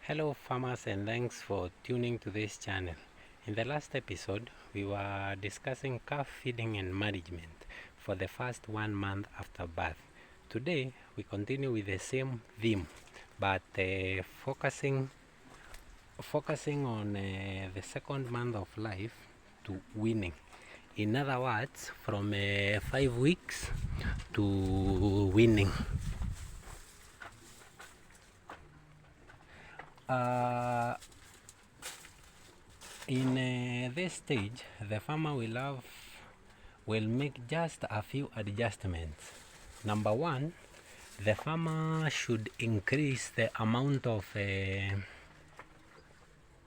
Hello farmers, and thanks for tuning to this channel. In the last episode we were discussing calf feeding and management for the first 1 month after birth. Today we continue with the same theme, but focusing on the second month of life to weaning. In other words, from 5 weeks to weaning. In this stage, the farmer will make just a few adjustments. Number one, the farmer should increase the amount of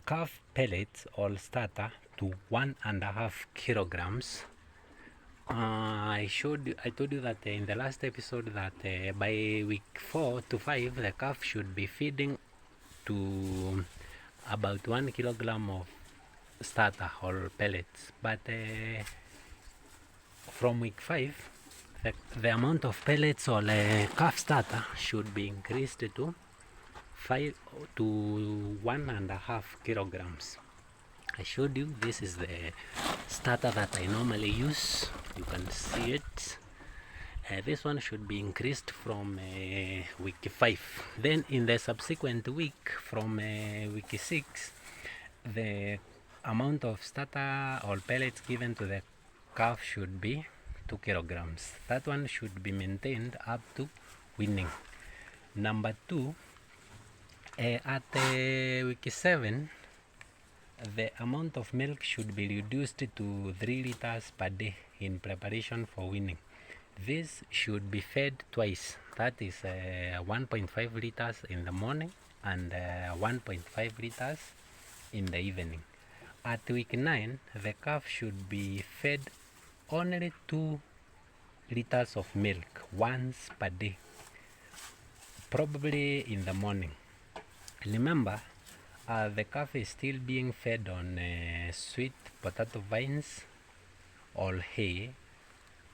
calf pellets or starter to 1.5 kilograms. I told you that in the last episode that by week 4 to 5 the calf should be feeding to about 1 kilogram of starter or pellets, but from week 5 the amount of pellets or calf starter should be increased to 1.5 kilograms. I showed you this is the starter that I normally use. You can see it. This one should be increased from week 5. Then in the subsequent week, from week 6, the amount of starter or pellets given to the calf should be 2 kilograms. That one should be maintained up to weaning. Number 2, at week 7, the amount of milk should be reduced to 3 liters per day in preparation for weaning. This should be fed twice, that is 1.5 liters in the morning and 1.5 liters in the evening. At week 9, the calf should be fed only 2 liters of milk once per day, probably in the morning. Remember, the calf is still being fed on sweet potato vines or hay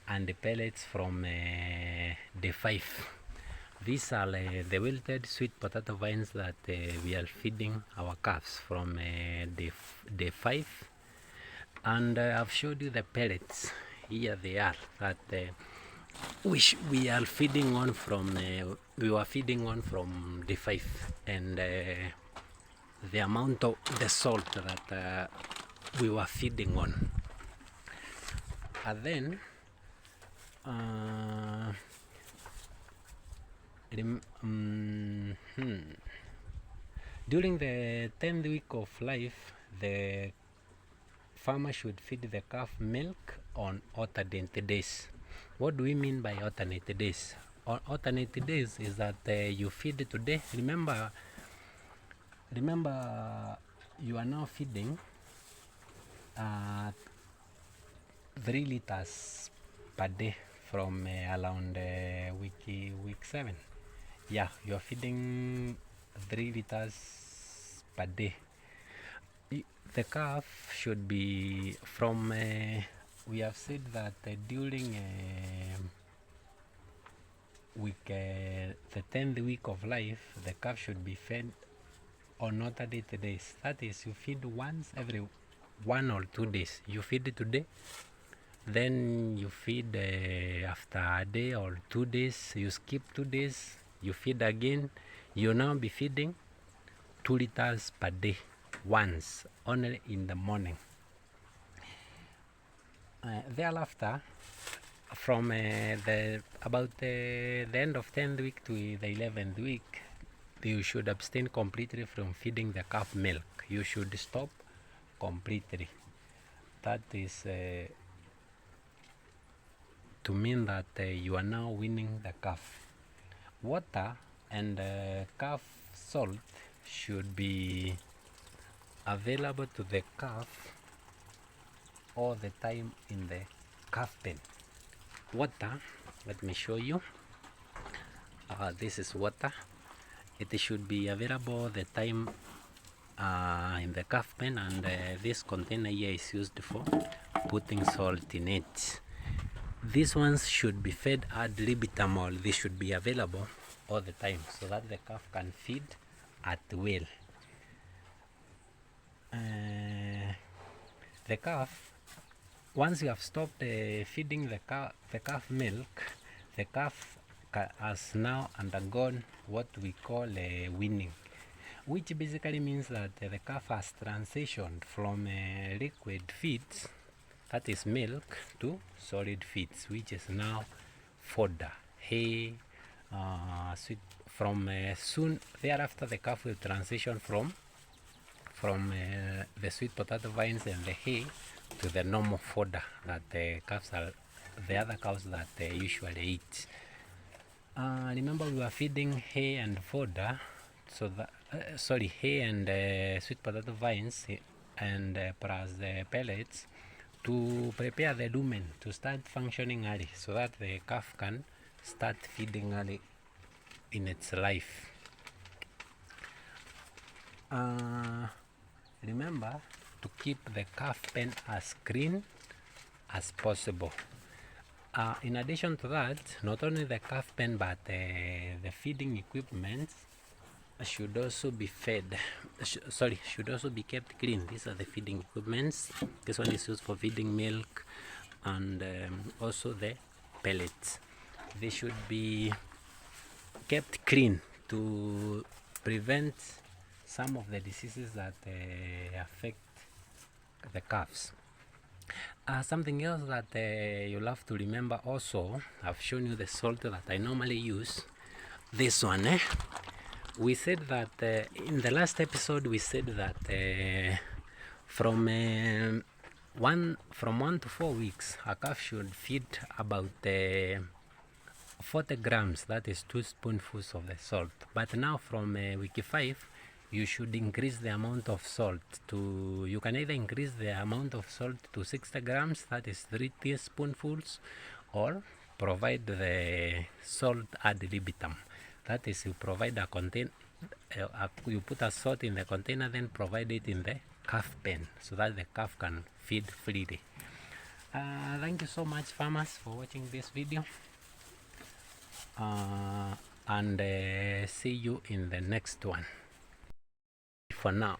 and the pellets from day 5. These are the wilted sweet potato vines that we are feeding our calves from day 5. And I've showed you the pellets. Here they are that which we are feeding on from we were feeding on from day 5, and the amount of the salt that we were feeding on. And then during the 10th week of life, the farmer should feed the calf milk on alternate days. What do we mean by alternate days? Alternate days is that you feed today. Remember, you are now feeding 3 liters per day from around week 7. Yeah, you are feeding 3 liters per day. The calf should be from we have said that during the 10th week of life, the calf should be fed on alternate days. That is, you feed once every 1 or 2 days. You feed today, then you feed after a day or 2 days. You skip 2 days, you feed again. You now be feeding 2 liters per day once, only in the morning. Thereafter, from about the end of 10th week to the 11th week, you should abstain completely from feeding the calf milk. You should stop completely. That is to mean that you are now weaning the calf. Water and calf salt should be available to the calf all the time in the calf pen. Water, let me show you. This is water. It should be available all the time in the calf pen, and this container here is used for putting salt in it. These ones should be fed ad libitum, or they should be available all the time so that the calf can feed at will. the calf, once you have stopped feeding the calf milk, the calf has now undergone what we call weaning, which basically means that the calf has transitioned from liquid feeds, that is milk, to solid feeds, which is now fodder, hay, sweet. From soon thereafter, the calf will transition from the sweet potato vines and the hay to the normal fodder that the other cows that usually eat. Remember, we were feeding hay and fodder, so that hay and sweet potato vines and plus the pellets to prepare the lumen to start functioning early, so that the calf can start feeding early in its life. Remember to keep the calf pen as clean as possible. In addition to that, not only the calf pen but the feeding equipment should also be should also be kept clean. These are the feeding equipments. This one is used for feeding milk and also the pellets. They should be kept clean to prevent some of the diseases that affect the calves. Something else that you'll have to remember also, I've shown you the salt that I normally use. This one, we said that in the last episode we said that from 1 to 4 weeks a calf should feed about 40 grams, that is 2 spoonfuls of the salt. But now from week 5 you should increase the amount of salt to, you can either increase the amount of salt to 60 grams, that is 3 teaspoonfuls, or provide the salt ad libitum. That is, you provide a container, you put a salt in the container, then provide it in the calf pen so that the calf can feed freely. Thank you so much, farmers, for watching this video, and see you in the next one. For now.